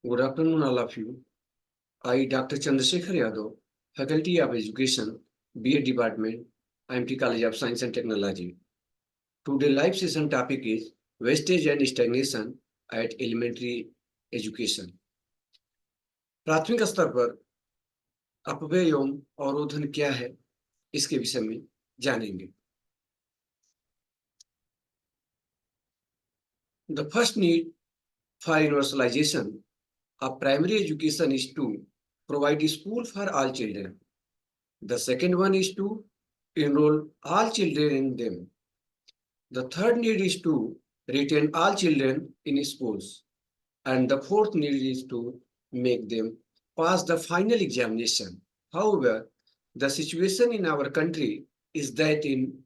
Good afternoon, all of you. I, Dr. Chandrasekhar Yadav, Faculty of Education, BA Department, IMT College of Science and Technology. Today live session topic is wastage and stagnation at elementary education. प्राथमिक स्तर पर अपव्यय एवं अवरोधन क्या है, इसके विषय में जानेंगे. The first need for universalization of primary education is to provide a school for all children. The second one is to enroll all children in them. The third need is to retain all children in schools. And the fourth need is to make them pass the final examination. However, the situation in our country is that in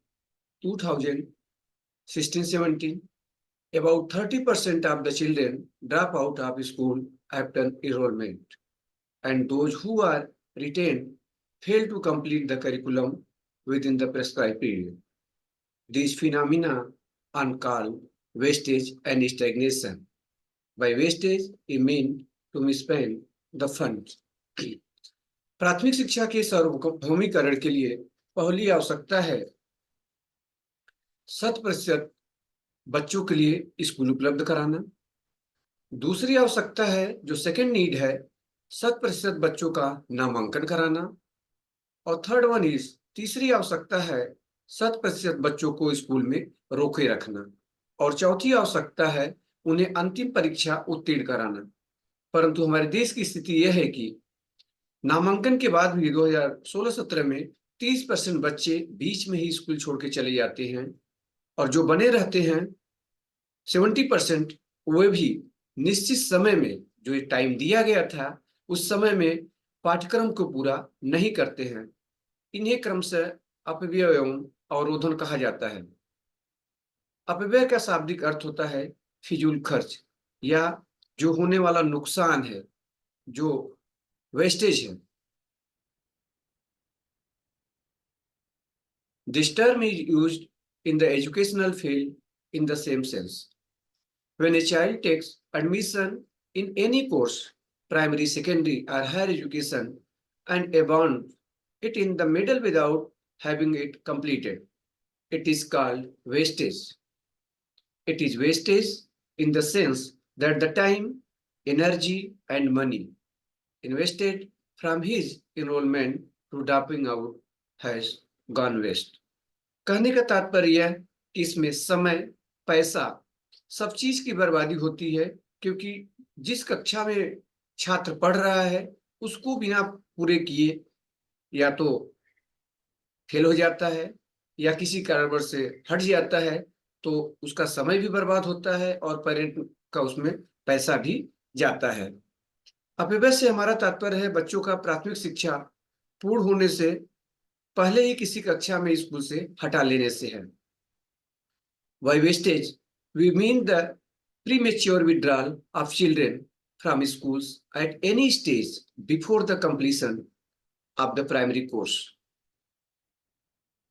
2016-17, about 30% of the children drop out of school after enrollment, and those who are retained fail to complete the curriculum within the prescribed period. These phenomena are called wastage and stagnation. By wastage, we mean to misspend the funds. प्राथमिक शिक्षा के सार्वभौमिकरण के लिए पहली आवश्यकता है 100% बच्चों के लिए स्कूल उपलब्ध कराना. दूसरी आवश्यकता है, जो सेकेंड नीड है, 100% बच्चों का नामांकन कराना. और थर्ड वन इज, तीसरी आवश्यकता है 100% बच्चों को स्कूल में रोके रखना. और चौथी आवश्यकता है उन्हें अंतिम परीक्षा उत्तीर्ण कराना. परंतु हमारे देश की स्थिति यह है कि नामांकन के बाद भी 2016-17 में 30% बच्चे बीच में ही स्कूल छोड़ के चले जाते हैं, और जो बने रहते हैं 70% वे भी निश्चित समय में, जो ये टाइम दिया गया था, उस समय में पाठ्यक्रम को पूरा नहीं करते हैं. इन्हें क्रमशः अपव्यय एवं अवरोधन कहा जाता है. अपव्यय का शाब्दिक अर्थ होता है फिजूल खर्च, या जो होने वाला नुकसान है, जो वेस्टेज है. This term is used in the educational field in the same sense. When a child takes admission in any course, primary, secondary, or higher education, and abandons it in the middle without having it completed, it is called wastage. It is wastage in the sense that the time, energy, and money invested from his enrollment to dropping out has gone waste. कहने का तात्पर्य यह कि इसमें समय, पैसा, सब चीज की बर्बादी होती है, क्योंकि जिस कक्षा में छात्र पढ़ रहा है उसको बिना पूरे किए या तो फेल हो जाता है या किसी कारणवश से हट जाता है, तो उसका समय भी बर्बाद होता है और पेरेंट का उसमें पैसा भी जाता है. अपव्यय से हमारा तात्पर्य है बच्चों का प्राथमिक शिक्षा पूर्ण होने से पहले ही किसी कक्षा में स्कूल से हटा लेने से है. By wastage, we mean the premature withdrawal of children from schools at any stage before the completion of the primary course.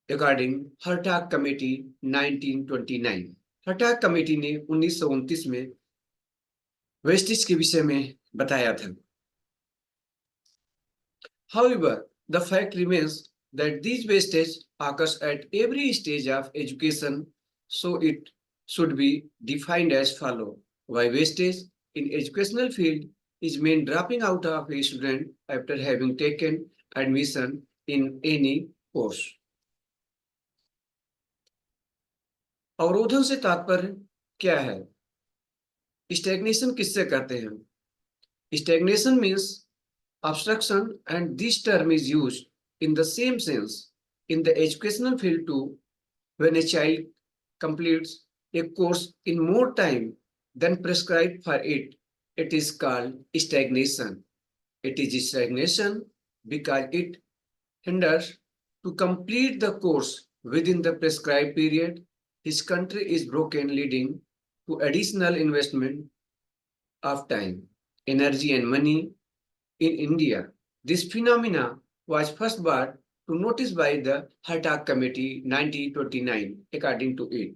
According Hartog Committee 1929, Hartog Committee ने 1929 में वेस्टेज के विषय में बताया था. However, the fact remains that these wastage occurs at every stage of education, so it should be defined as follow. Why wastage in educational field is mean dropping out of a student after having taken admission in any course. अवरोधन से तात्पर्य क्या है? Stagnation किससे कहते हैं? Stagnation means obstruction, and this term is used in the same sense in the educational field too. When a child completes a course in more time than prescribed for it, it is called stagnation. It is stagnation because it hinders to complete the course within the prescribed period. His country is broken, leading to additional investment of time, energy, and money. In India, this phenomena was first brought to notice by the Hartog Committee 1929. According to it,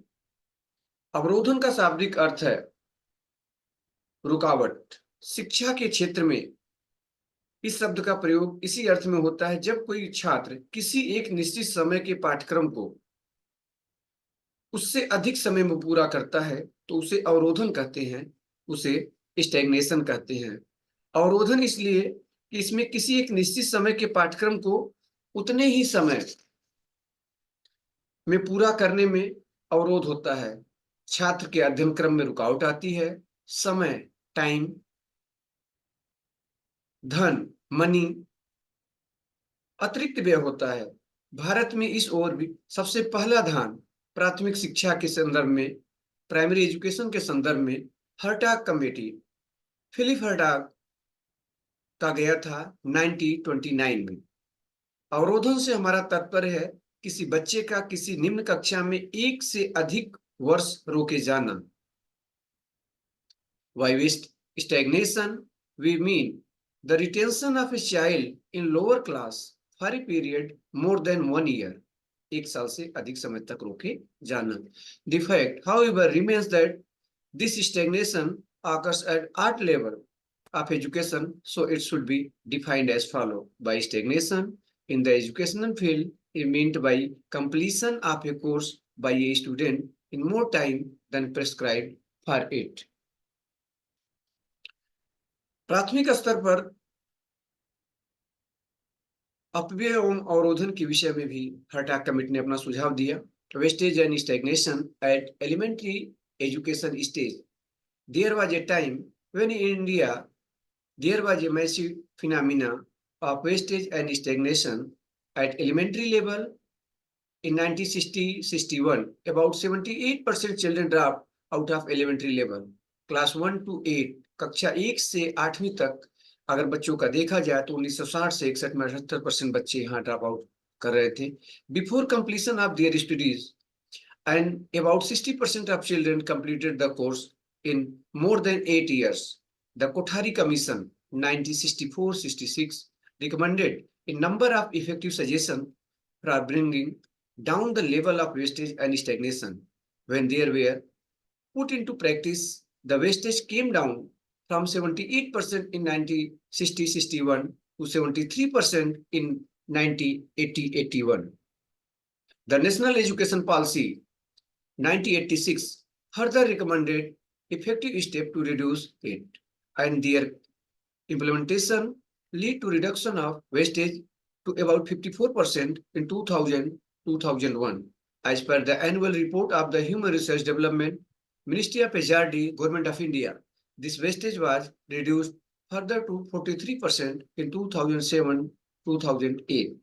अवरोधन का शाब्दिक अर्थ है रुकावट, शिक्षा के क्षेत्र में इस शब्द का प्रयोग इसी अर्थ में होता है जब कोई छात्र किसी एक निश्चित समय के पाठ्यक्रम को उससे अधिक समय में पूरा करता है तो उसे अवरोधन कहते हैं, उसे स्टैग्नेशन कहते हैं। अवरोधन इसलिए कि इसमें किसी एक निश्चित समय के पाठ्यक्रम को उतने ही समय में पूरा करने में अवरोध होता है। छात्र के अध्ययन क्रम में रुकावट आती है। समय, टाइम, धन, मनी अतिरिक्त व्यय होता है। भारत में इस ओर भी सबसे पहला ध्यान प्राथमिक शिक्षा के संदर्भ में, प्राइमरी एजुकेशन के संदर्भ में हर्टाग कमेटी, फिलिप हर्टाग का गया था 1929 में। अवरोधन से हमारा तात्पर्य है किसी बच्चे का किसी निम्न कक्षा में एक से अधिक वर्ष रोके जाना। By stagnation, we mean the retention of a child in lower class for a period more than 1 year. एक साल से अधिक समय तक रोके जाना. The fact, however, remains that this stagnation occurs at art level of education, so it should be defined as follow. By stagnation in the educational field is meant by completion of a course by a student in more time than prescribed for it. प्राथमिक स्तर पर अपव्यय एवं अवरोधन के विषय में भी हर्टाग कमेटी ने अपना सुझाव दिया। Wastage and stagnation at elementary education stage. There was a time when in India there was a massive phenomena of wastage and stagnation at elementary level. In 1960-61, about 78% children dropped out of elementary level. Class 1 to 8, कक्षा 1 से 8वीं तक अगर बच्चों का देखा जाए तो 1960 से 61 में 78% बच्चे यहाँ ड्रॉप आउट कर रहे थे। Before completion of their studies, and about 60% of children completed the course in more than 8 years. The Kothari Commission 1964-66 recommended a number of effective suggestions for bringing down the level of wastage and stagnation. When they were put into practice, the wastage came down from 78% in 1960-61 to 73% in 1980-81. The National Education Policy 1986 further recommended effective steps to reduce it, and their implementation lead to reduction of wastage to about 54% in 2000-2001. As per the annual report of the Human Research Development Ministry of HRD, Government of India, this wastage was reduced further to 43% in 2007-2008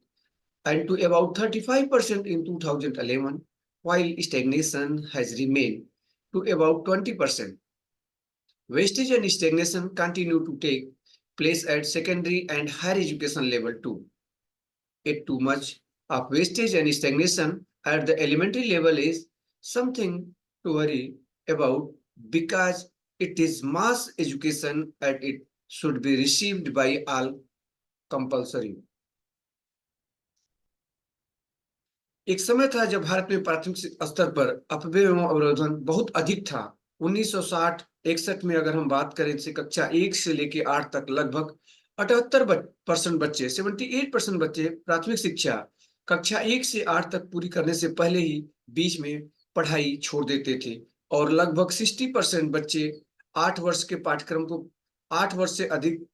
and to about 35% in 2011, while stagnation has remained to about 20%. Wastage and stagnation continue to take place at secondary and higher education level too. Yet too much of wastage and stagnation at the elementary level is something to worry about because it is mass education and it should be received by all compulsory. एक समय था जब भारत में प्राथमिक स्तर पर अपव्यय एवं अवरोधन बहुत अधिक था। 1960-61 में अगर हम बात करें से कक्षा 1 से लेकर 8 तक लगभग 78% बच्चे 78% बच्चे प्राथमिक शिक्षा कक्षा 1 से 8 तक पूरी करने से पहले ही बीच में पढ़ाई छोड़ देते थे और लगभग 60% बच्चे 8 वर्ष के पाठ्यक्रम को 8 वर्ष से अधिक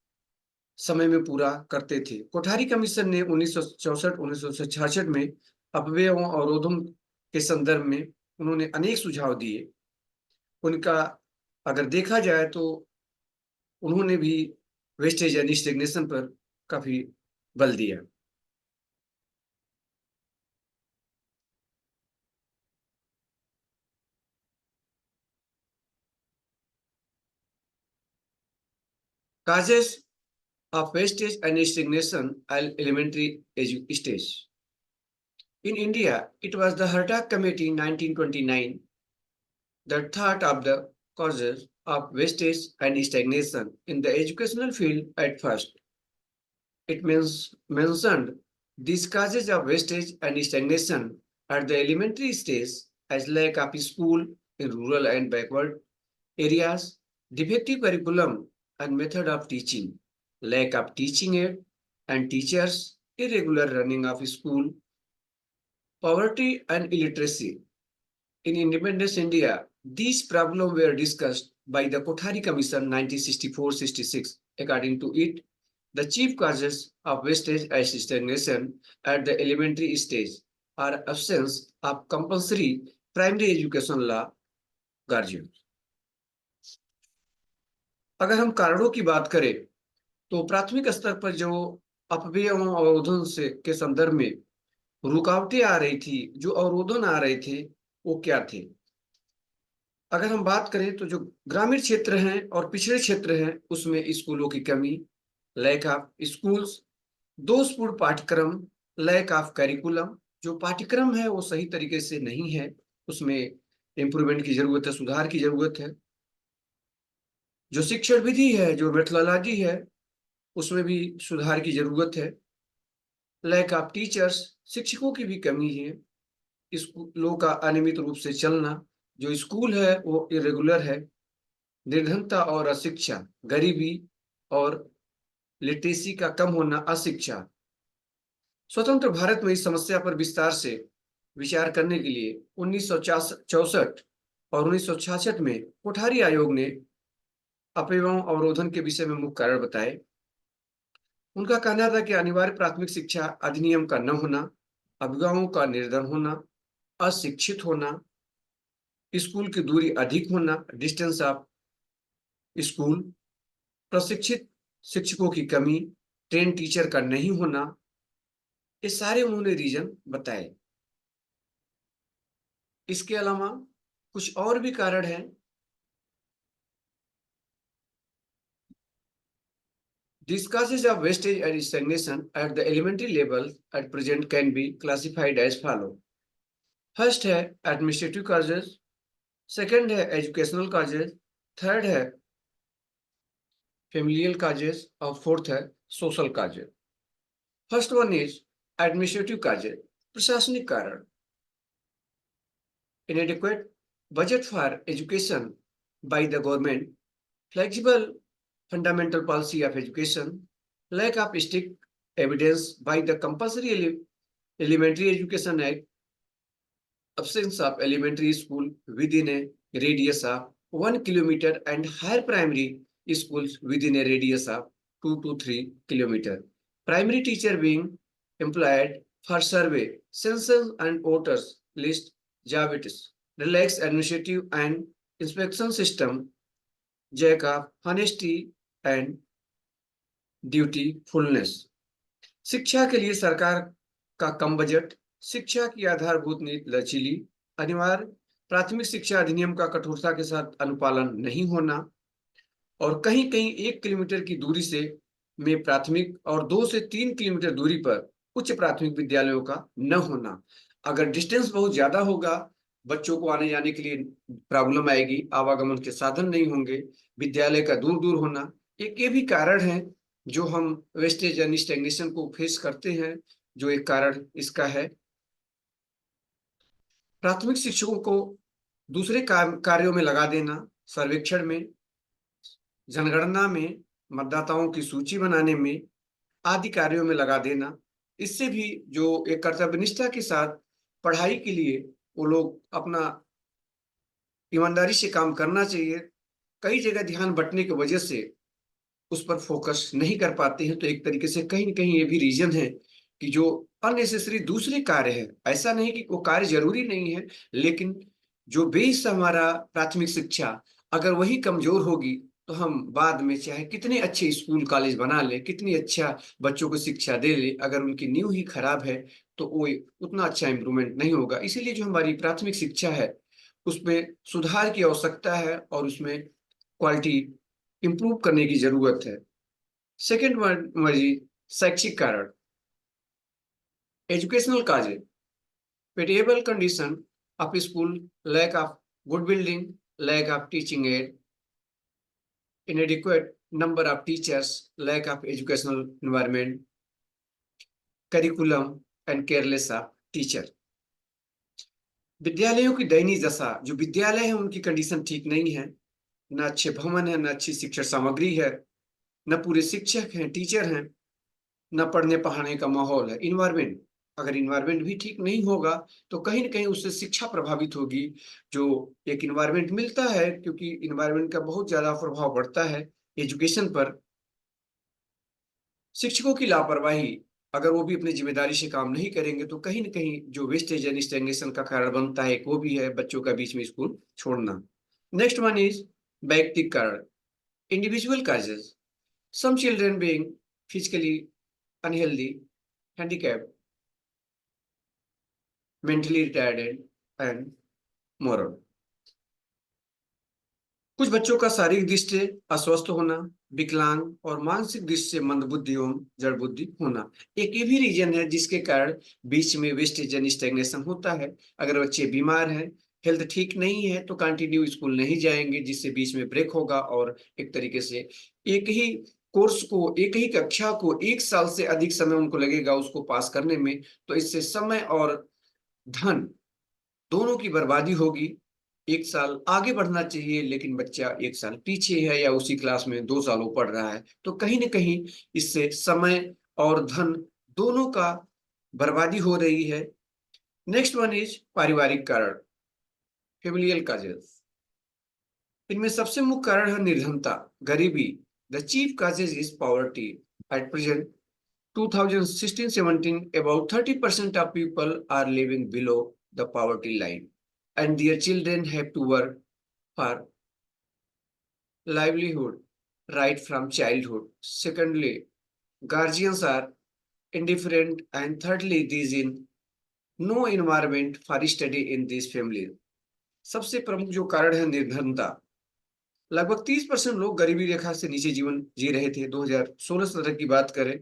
समय में पूरा करते थे। कोठारी कमीशन ने 1964-1966 में अपव्यय एवं अवरोधन के संदर्भ में उन्होंने अनेक सुझाव दिए। उनका अगर देखा जाए तो उन्होंने भी वेस्टेज एंड स्टैग्नेशन पर काफी बल दिया। Causes of wastage and stagnation at elementary stage. In India, it was the Hurtak Committee in 1929 that thought of the causes of wastage and stagnation in the educational field at first. It mentioned these causes of wastage and stagnation at the elementary stage as lack of school in rural and backward areas, defective curriculum and method of teaching, lack of teaching aid and teachers, irregular running of school, poverty and illiteracy. In independence India, these problems were discussed by the Kothari Commission 1964-66. According to it, the chief causes of wastage and stagnation at the elementary stage are absence of compulsory primary education law guardian. अगर हम कारणों की बात करें तो प्राथमिक स्तर पर जो अपव्यय एवं अवरोधन से के संदर्भ में रुकावटें आ रही थी, जो अवरोधन आ रहे थे, वो क्या थे? अगर हम बात करें तो जो ग्रामीण क्षेत्र हैं और पिछड़े क्षेत्र हैं उसमें स्कूलों की कमी, लैक ऑफ स्कूल्स, दोषपूर्ण पाठ्यक्रम, लैक ऑफ करिकुलम, जो पाठ्यक्रम है वो सही तरीके से नहीं है, उसमें इंप्रूवमेंट की जरूरत है, सुधार की जरूरत है। जो शिक्षण विधि है, जो मेथोडोलॉजी है, उसमें भी सुधार की जरूरत है। लैक ऑफ टीचर्स, शिक्षकों की भी कमी है। स्कूलों का अनियमित रूप से चलना, जो स्कूल है वो इरेगुलर है। निर्धनता और अशिक्षा, गरीबी और लिटरेसी का कम होना, अशिक्षा। स्वतंत्र भारत में इस समस्या पर विस्तार से विचार करने के लिए 1964 और 1966 में कोठारी आयोग ने अपव्ययों अवरोधन के विषय में मुख्य कारण बताए। उनका कहना था कि अनिवार्य प्राथमिक शिक्षा अधिनियम का न होना, अभिभावकों का निर्धन होना, अशिक्षित होना, स्कूल की दूरी अधिक होना, डिस्टेंस ऑफ स्कूल, प्रशिक्षित शिक्षकों की कमी, ट्रेन टीचर का नहीं होना, ये सारे उन्होंने रीजन बताए। इसके अलावा कुछ और भी कारण हैं। These causes of wastage and stagnation at the elementary level at present can be classified as follow. First है एडमिनिस्ट्रेटिव causes, सेकंड है एजुकेशनल causes, थर्ड है familial causes और फोर्थ है social causes. First one is administrative causes, प्रशासनिक कारण। Inadequate budget for education by the government, flexible fundamental policy of education, lack of strict evidence by the compulsory elementary education act, absence of elementary school within a radius of 1 kilometer and higher primary schools within a radius of 2 to 3 kilometer. Primary teacher being employed for survey, census and voters list, JAVITS, relaxed administrative and inspection system, lack of honesty and dutifulness. शिक्षा के लिए सरकार का कम budget, शिक्षा की आधारभूत नीति लचीली, अनिवार्य प्राथमिक शिक्षा अधिनियम का कठोरता के साथ अनुपालन नहीं होना, और कहीं कहीं 1 किलोमीटर की दूरी से में प्राथमिक और 2 से 3 किलोमीटर दूरी पर उच्च प्राथमिक विद्यालयों का न होना। अगर डिस्टेंस बहुत ज्यादा होगा, बच्चों को आने जाने के लिए प्रॉब्लम आएगी, आवागमन के साधन नहीं होंगे, विद्यालय का दूर दूर होना, एक ये भी कारण है जो हम वेस्टेज यानी स्टैग्नेशन को फेस करते हैं, जो एक कारण इसका है। प्राथमिक शिक्षकों को दूसरे कार्यों में लगा देना, सर्वेक्षण में, जनगणना में, मतदाताओं की सूची बनाने में, आदि कार्यों में लगा देना, इससे भी जो एक कर्तव्यनिष्ठा के साथ पढ़ाई के लिए वो लोग अपना ईमानदारी से काम करना चाहिए, कई जगह ध्यान बंटने की वजह से उस पर फोकस नहीं कर पाते हैं। तो एक तरीके से कहीं न कहीं ये भी रीजन है कि जो अननेसेसरी दूसरे कार्य है, ऐसा नहीं कि वो कार्य जरूरी नहीं है, लेकिन जो बेस हमारा प्राथमिक शिक्षा अगर वही कमजोर होगी तो हम बाद में चाहे कितने अच्छे स्कूल कॉलेज बना ले, कितनी अच्छा बच्चों को शिक्षा दे ले, अगर उनकी नींव ही खराब है तो वो उतना अच्छा इम्प्रूवमेंट नहीं होगा। इसीलिए जो हमारी प्राथमिक शिक्षा है उसमें सुधार की आवश्यकता है और उसमें क्वालिटी इंप्रूव करने की जरूरत है। सेकेंड मर्जी शैक्षिक कारण, educational causes, pitiable condition of school, lack of good building, lack of teaching aid, inadequate number of teachers, lack of educational environment, curriculum and careless of teacher. विद्यालयों की दयनीय दशा, जो विद्यालय है उनकी कंडीशन ठीक नहीं है, न अच्छे भवन है, न अच्छी शिक्षण सामग्री है, न पूरे शिक्षक हैं, टीचर हैं, न पढ़ने पढ़ाने का माहौल है। इन्वायरमेंट, अगर इन्वायरमेंट भी ठीक नहीं होगा तो कहीं ना कहीं उससे शिक्षा प्रभावित होगी। जो एक इन्वायरमेंट मिलता है, क्योंकि इन्वायरमेंट का बहुत ज्यादा प्रभाव पड़ता है एजुकेशन पर। शिक्षकों की लापरवाही, अगर वो भी अपनी जिम्मेदारी से काम नहीं करेंगे तो कहीं ना कहीं जो वेस्टेज एंड स्टैग्नेशन का कारण बनता है, एक वो भी है बच्चों का बीच में स्कूल छोड़ना। नेक्स्ट वन इज वैयक्तिक कारण, individual causes. Some children being physically unhealthy, handicapped, mentally retarded, and moral. कुछ बच्चों का शारीरिक दृष्टि से अस्वस्थ होना, विकलांग और मानसिक दृष्टि से मंदबुद्धि एवं जड़ बुद्धि होना, एक ये भी रीजन है जिसके कारण बीच में वेस्टेज एंड स्टैग्नेशन होता है। अगर बच्चे बीमार हैं, हेल्थ ठीक नहीं है, तो कंटिन्यू स्कूल नहीं जाएंगे, जिससे बीच में ब्रेक होगा और एक तरीके से एक ही कोर्स को, एक ही कक्षा को 1 साल से अधिक समय उनको लगेगा उसको पास करने में। तो इससे समय और धन दोनों की बर्बादी होगी। 1 साल आगे बढ़ना चाहिए लेकिन बच्चा 1 साल पीछे है या उसी क्लास में 2 सालों पढ़ रहा है, तो कहीं ना कहीं इससे समय और धन दोनों का बर्बादी हो रही है। नेक्स्ट वन इज पारिवारिक कारण, फेमिलियल काजेस। इनमें सबसे मुख्य कारण है निर्धनता, गरीबी। The chief causes is poverty. At present 2016-17, about 30% of people are living below the poverty line, and their children have to work for livelihood right from childhood. Secondly, guardians are indifferent, and thirdly, there is no environment for study in these families. सबसे प्रमुख जो कारण है निर्धनता, लगभग 30% लोग गरीबी रेखा से नीचे जीवन जी रहे थे 2016-17 की बात करें।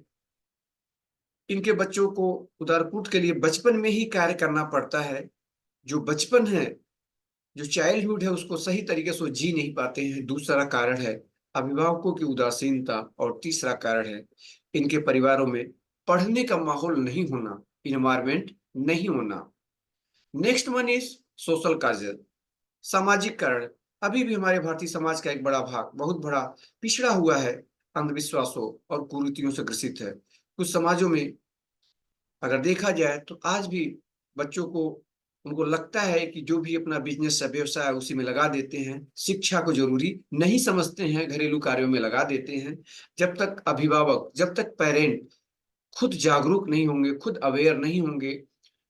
इनके बच्चों को उदारकूट के लिए बचपन में ही कार्य करना पड़ता है। जो बचपन है, जो चाइल्डहुड है, उसको सही तरीके से जी नहीं पाते हैं। दूसरा कारण है अभिभावकों की उदासीनता, और तीसरा कारण है इनके परिवारों में पढ़ने का माहौल नहीं होना, इन्वायरमेंट नहीं होना। Next one is social causes, सामाजिक कारण। अभी भी हमारे भारतीय समाज का एक बड़ा भाग, बहुत बड़ा, पिछड़ा हुआ है, अंधविश्वासों और कुरीतियों से ग्रसित है। कुछ समाजों में अगर देखा जाए तो आज भी बच्चों को, उनको लगता है कि जो भी अपना बिजनेस है, व्यवसाय है, उसी में लगा देते हैं, शिक्षा को जरूरी नहीं समझते हैं, घरेलू कार्यों में लगा देते हैं। जब तक अभिभावक, जब तक पेरेंट खुद जागरूक नहीं होंगे, खुद अवेयर नहीं होंगे,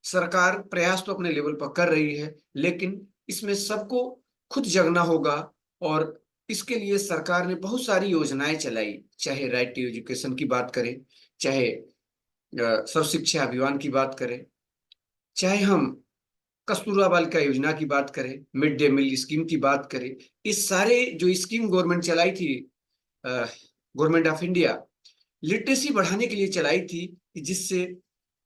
सरकार प्रयास तो अपने लेवल पर कर रही है, लेकिन इसमें सबको खुद जगना होगा। और इसके लिए सरकार ने बहुत सारी योजनाएं चलाई, चाहे राइट टू एजुकेशन की बात करें, चाहे सर्व शिक्षा अभियान की बात करें, चाहे हम कस्तूरबा बालिका योजना की बात करें, मिड डे मील स्कीम की बात करें। इस सारे जो स्कीम गवर्नमेंट चलाई थी, गवर्नमेंट ऑफ इंडिया लिटरेसी बढ़ाने के लिए चलाई थी, जिससे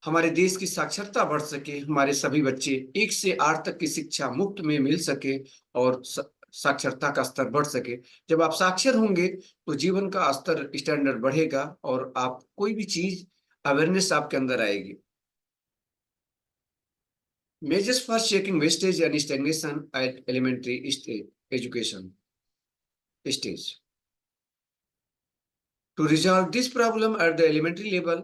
हमारे देश की साक्षरता बढ़ सके, हमारे सभी बच्चे 1 से 8 तक की शिक्षा मुफ्त में मिल सके और साक्षरता का स्तर बढ़ सके। जब आप साक्षर होंगे तो जीवन का स्तर, स्टैंडर्ड बढ़ेगा और आप कोई भी चीज, अवेयरनेस आपके अंदर आएगी। Measures for checking wastage and stagnation at elementary education stage. To resolve this problem at the elementary level,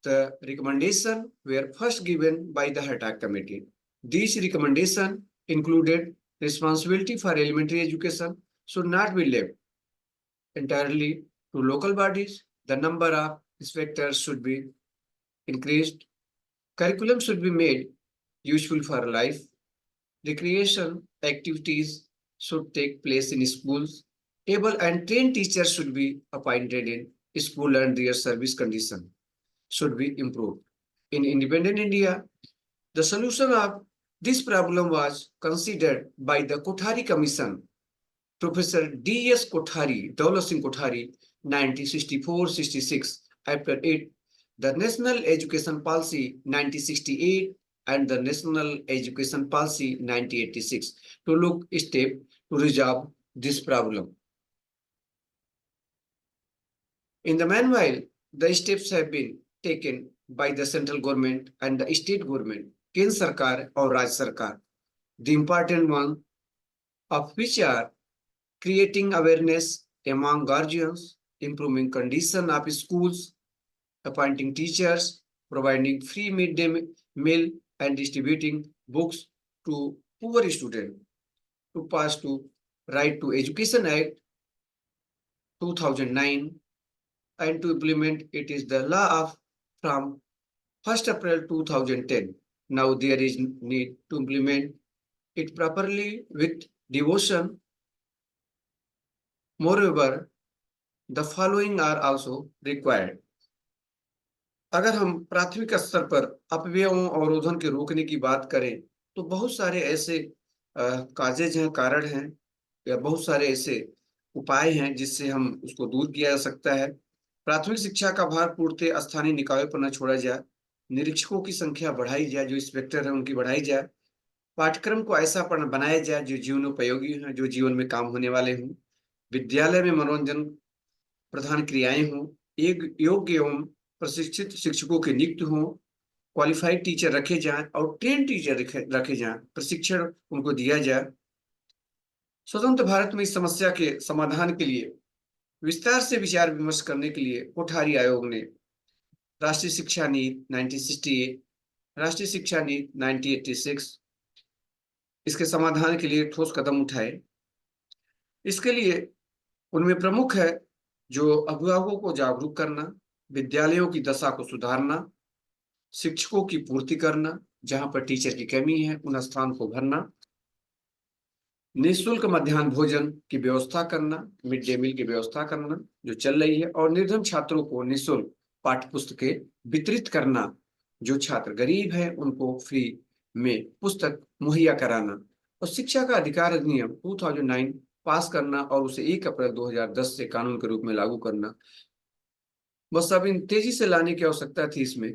the recommendation were first given by the HATAC committee. These recommendations included responsibility for elementary education should not be left entirely to local bodies. The number of inspectors should be increased. Curriculum should be made useful for life. Recreation activities should take place in schools. Able and trained teachers should be appointed in school, and their service condition should be improved. In independent India, the solution of this problem was considered by the Kothari Commission. Professor D.S. Kothari, Daulat Singh Kothari, 1964-66. After it, the National Education Policy 1968 and the National Education Policy 1986 to look step to resolve this problem. In the meanwhile, the steps have been taken by the central government and the state government, Kendra Sarkar or Raj Sarkar. The important one of which are creating awareness among guardians, improving condition of schools, appointing teachers, providing free midday meal, and distributing books to poor students. To pass to Right to Education Act 2009 and to implement it is the law of from 1st April 2010. Now there is need to implement it properly with devotion. Moreover, the following are also required. अगर हम प्राथमिक स्तर पर अपव्ययों अवरोधन के रोकने की बात करें तो बहुत सारे ऐसे काजेज हैं, कारण हैं या बहुत सारे ऐसे उपाय हैं जिससे हम उसको दूर किया जा सकता है। प्राथमिक शिक्षा का भार पूर्णतः स्थानीय निकायों पर न छोड़ा जाए, निरीक्षकों की संख्या बढ़ाई जाए, जो इंस्पेक्टर है उनकी बढ़ाई जाए, पाठ्यक्रम को ऐसा बनाया जाए जो जीवनोपयोगी हैं, जो जीवन में काम होने वाले हों, विद्यालय में मनोरंजन प्रधान क्रियाएं हों, एक योग्य एवं प्रशिक्षित शिक्षकों की नियुक्त हों, क्वालिफाइड टीचर रखे जाएं और ट्रेन टीचर रखे जाएं, प्रशिक्षण उनको दिया जाए। स्वतंत्र भारत में इस समस्या के समाधान के लिए विस्तार से विचार विमर्श करने के लिए कोठारी आयोग ने राष्ट्रीय शिक्षा नीति 1968, राष्ट्रीय शिक्षा नीति 1986 इसके समाधान के लिए ठोस कदम उठाए। इसके लिए उनमें प्रमुख है जो अभिभावकों को जागरूक करना, विद्यालयों की दशा को सुधारना, शिक्षकों की पूर्ति करना, जहां पर टीचर की कमी है उन स्थान को भरना, निःशुल्क मध्याह्न भोजन की व्यवस्था करना, मिड डे मील की व्यवस्था करना जो चल रही है, और निर्धन छात्रों को निःशुल्क पाठ्य पुस्तकें वितरित करना, जो छात्र गरीब है उनको फ्री में पुस्तक मुहैया कराना, और शिक्षा का अधिकार अधिनियम 2009 पास करना और उसे 1 अप्रैल 2010 से कानून के रूप में लागू करना। बस अब इन तेजी से लाने की आवश्यकता थी इसमें।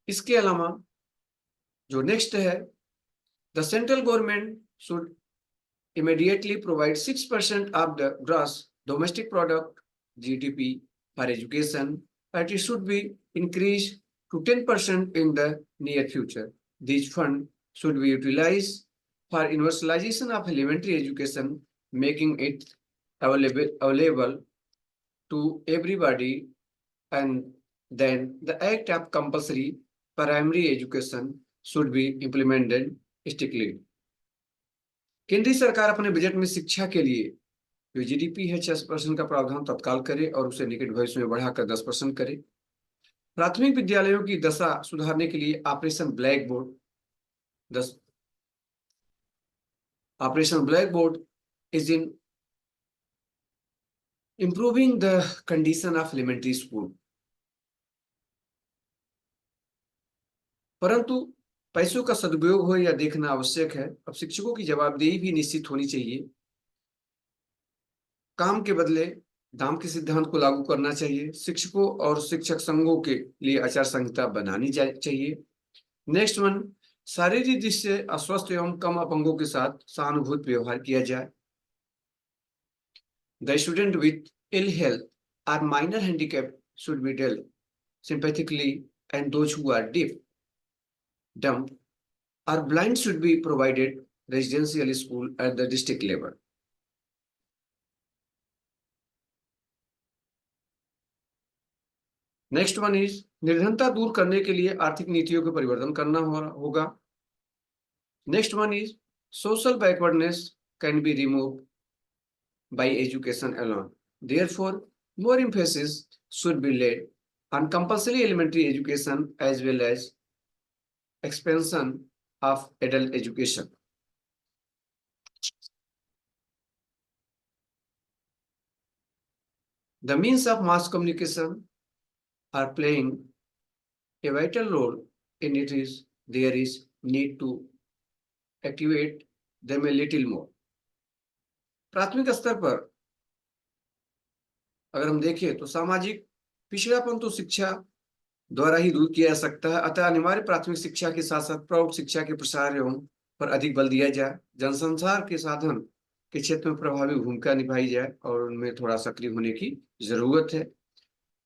इसके अलावा जो नेक्स्ट है, the central government should immediately provide 6% of the gross domestic product GDP for education, but it should be increased to 10% in the near future. These funds should be utilized for universalization of elementary education, making it available to everybody, and then the act of compulsory primary education should be implemented strictly. केंद्रीय सरकार अपने budget में शिक्षा के लिए जो GDP है 6% का प्रावधान तत्काल करे और उसे निकट भविष्य में बढ़ाकर 10% करे। प्राथमिक विद्यालयों की दशा सुधारने के लिए operation blackboard is in improving the condition of elementary school. परंतु पैसों का सदुपयोग हो या देखना आवश्यक है। अब शिक्षकों की जवाबदेही भी निश्चित होनी चाहिए। काम के बदले दाम के सिद्धांत को लागू करना चाहिए। शिक्षकों और शिक्षक संघों के लिए आचार संहिता बनानी चाहिए। नेक्स्ट वन, शारीरिक दृष्टि से अस्वस्थ एवं कम अपंगों के साथ सहानुभूति व्यवहार किया जाए। The student with ill health और minor handicap should be dealt sympathetically and those who are deaf, dumb or blind should be provided residential school at the district level. Next one is, निर्धनता दूर करने के लिए आर्थिक नीतियों के परिवर्तन करना होगा। Next one is, social backwardness can be removed by education alone. Therefore, more emphasis should be laid on compulsory elementary education as well as expansion of adult education. The means of mass communication are playing a vital role in it. There is need to activate them a little more. प्राथमिक स्तर पर अगर हम देखें तो सामाजिक पिछड़ापन तो शिक्षा द्वारा ही दूर किया जा सकता है। अतः अनिवार्य प्राथमिक शिक्षा के साथ साथ प्रौढ़ शिक्षा के प्रसार एवं पर अधिक बल दिया जाए। जनसंचार के साधन के क्षेत्र में प्रभावी भूमिका निभाई जाए और उनमें थोड़ा सक्रिय होने की जरूरत है।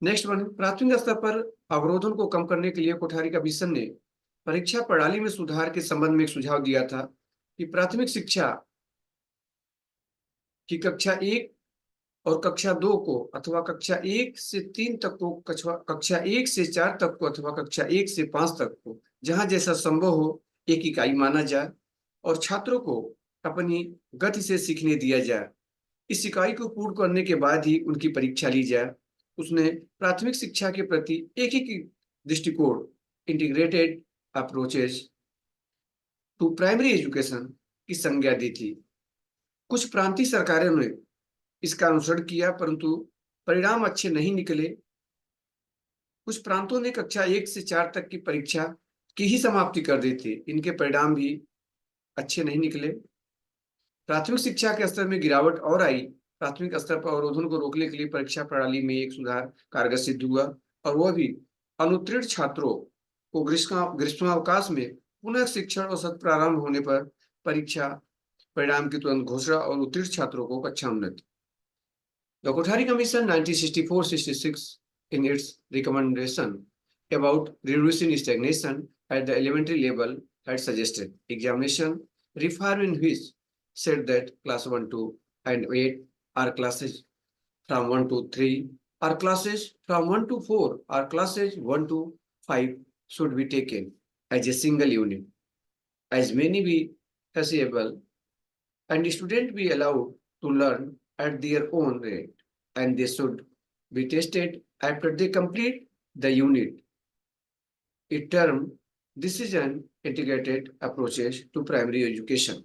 नेक्स्ट वन, प्राथमिक स्तर पर अवरोधन को कम करने के लिए कोठारी कमीशन ने परीक्षा प्रणाली में सुधार के संबंध में एक सुझाव दिया था कि प्राथमिक शिक्षा कि कक्षा 1 और कक्षा 2 को अथवा कक्षा 1 से 3 तक को, कक्षा 1 से 4 तक को अथवा कक्षा 1 से 5 तक को जहां जैसा संभव हो एक इकाई माना जाए और छात्रों को अपनी गति से सीखने दिया जाए। इस इकाई को पूर्ण करने के बाद ही उनकी परीक्षा ली जाए। उसने प्राथमिक शिक्षा के प्रति एक ही दृष्टिकोण, integrated approaches to primary education की संज्ञा दी थी। कुछ प्रांतीय सरकारों ने इसका अनुसरण किया परंतु परिणाम अच्छे नहीं निकले। कुछ प्रांतों ने कक्षा 1 से 4 तक की परीक्षा की ही समाप्ति कर दी थी। इनके परिणाम भी अच्छे नहीं निकले। प्राथमिक शिक्षा के स्तर में गिरावट और आई। प्राथमिक स्तर पर अवरोधन को रोकने के लिए परीक्षा प्रणाली में एक सुधार कारगर सिद्ध हुआ और वह भी अनुत्तीर्ण छात्रों को ग्रीष्मावकाश में पुनः शिक्षण और सत्र प्रारंभ होने पर परीक्षा परिणाम की तुरंत घोषणा और उत्तीर्ण छात्रों को कक्षा उन्नति। The Kothari Commission 1964-66 in its recommendation about reducing stagnation at the elementary level had suggested examination reform in which said that class 1 to and 8 are classes from 1 to 3 are classes from 1 to 4 are classes 1 to 5 should be taken as a single unit, as many be feasible, and students be allowed to learn at their own rate, and they should be tested after they complete the unit. A term decision integrated approaches to primary education.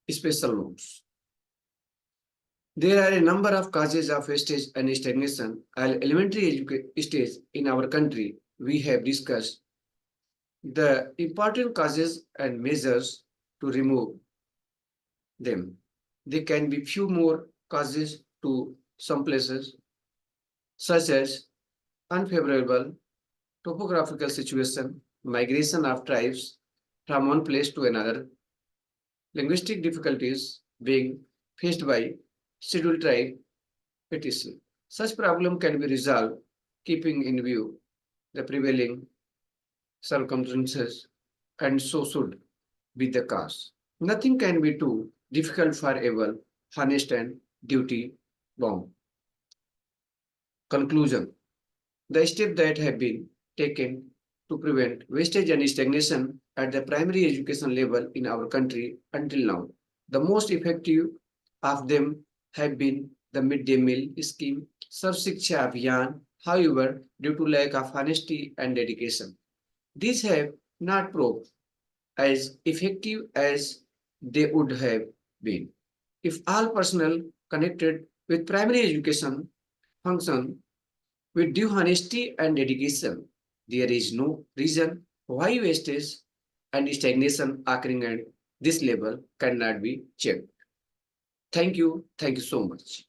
Special notes. There are a number of causes of wastage and stagnation at elementary stage in our country. We have discussed the important causes and measures to remove them. There can be few more causes to some places, such as unfavorable topographical situation, migration of tribes from one place to another, linguistic difficulties being faced by scheduled tribe, etc. Such problem can be resolved keeping in view the prevailing circumstances, and so should be the cause. Nothing can be too difficult for able, honest, and duty bound. Conclusion. The steps that have been taken to prevent wastage and stagnation at the primary education level in our country until now. The most effective of them have been the midday meal scheme, Sarv Shiksha Abhiyan. However, due to lack of honesty and dedication, these have not proved as effective as they would have been. If all personnel connected with primary education function with due honesty and dedication, there is no reason why wastage and stagnation occurring at this level cannot be checked. Thank you so much.